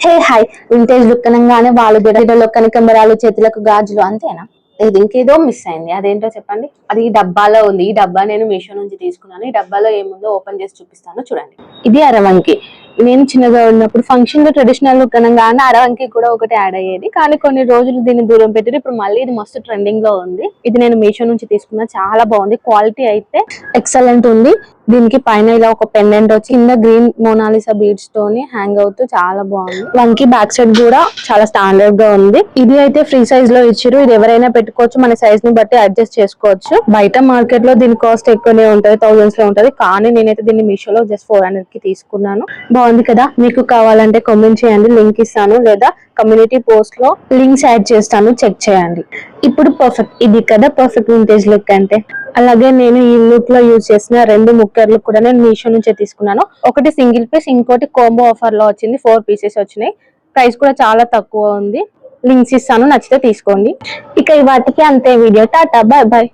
Hey hi vintage look అనగానే వాళ్ళు బిడ్డలో కనకంబరాలు చేతులకు గాజులు అంతేనా? ఇది ఇంకేదో మిస్ అయింది. అదేంటో చెప్పండి. అది ఈ డబ్బాలో ఉంది. ఈ డబ్బా నేను మీషో నుంచి తీసుకున్నాను. ఈ డబ్బాలో ఏముందో ఓపెన్ చేసి చూపిస్తాను చూడండి. ఇది అరవంకి. నేను చిన్నగా ఉన్నప్పుడు ఫంక్షన్ లో ట్రెడిషనల్ లుక్ అనగానే అరవంకి కూడా ఒకటి యాడ్ అయ్యేది. కానీ కొన్ని రోజులు దీన్ని దూరం పెట్టి ఇప్పుడు మళ్ళీ ఇది మస్తు ట్రెండింగ్ లో ఉంది. ఇది నేను మీషో నుంచి తీసుకున్నా. చాలా బాగుంది. క్వాలిటీ అయితే ఎక్సలెంట్ ఉంది. దీనికి పైన ఇలా ఒక పెండెంట్ వచ్చి కింద గ్రీన్ మోనాలిసా బీడ్స్ తోని హ్యాంగ్ అవుతూ చాలా బాగుంది. వంకి బ్యాక్ సైడ్ కూడా చాలా స్టాండర్డ్ గా ఉంది. ఇది అయితే ఫ్రీ సైజ్ లో ఇచ్చారు. ఇది ఎవరైనా పెట్టుకోవచ్చు. మన సైజ్ ని బట్టి అడ్జస్ట్ చేసుకోవచ్చు. బయట మార్కెట్ లో దీని కాస్ట్ ఎక్కువనే ఉంటది, థౌసండ్స్ లో ఉంటది. కానీ నేనైతే దీన్ని మీషోలో జస్ట్ 400 కి తీసుకున్నాను. బాగుంది కదా? మీకు కావాలంటే కామెంట్ చేయండి, లింక్ ఇస్తాను, లేదా కమ్యూనిటీ పోస్ట్ లో లింక్స్ యాడ్ చేస్తాను, చెక్ చేయండి. ఇప్పుడు పర్ఫెక్ట్, ఇది కదా పర్ఫెక్ట్ వింటేజ్ లుక్ అంటే. అలాగే నేను ఈ లుక్ లో యూజ్ చేసిన 2 ముక్కర్లు కూడా నేను మీషో నుంచే తీసుకున్నాను. ఒకటి సింగిల్ పీస్, ఇంకోటి కాంబో ఆఫర్ లో వచ్చింది. 4 పీసెస్ వచ్చినాయి. ప్రైస్ కూడా చాలా తక్కువ ఉంది. లింక్స్ ఇస్తాను, నచ్చితే తీసుకోండి. ఇక వాటికి అంతే. వీడియో టాటా, బాయ్ బాయ్.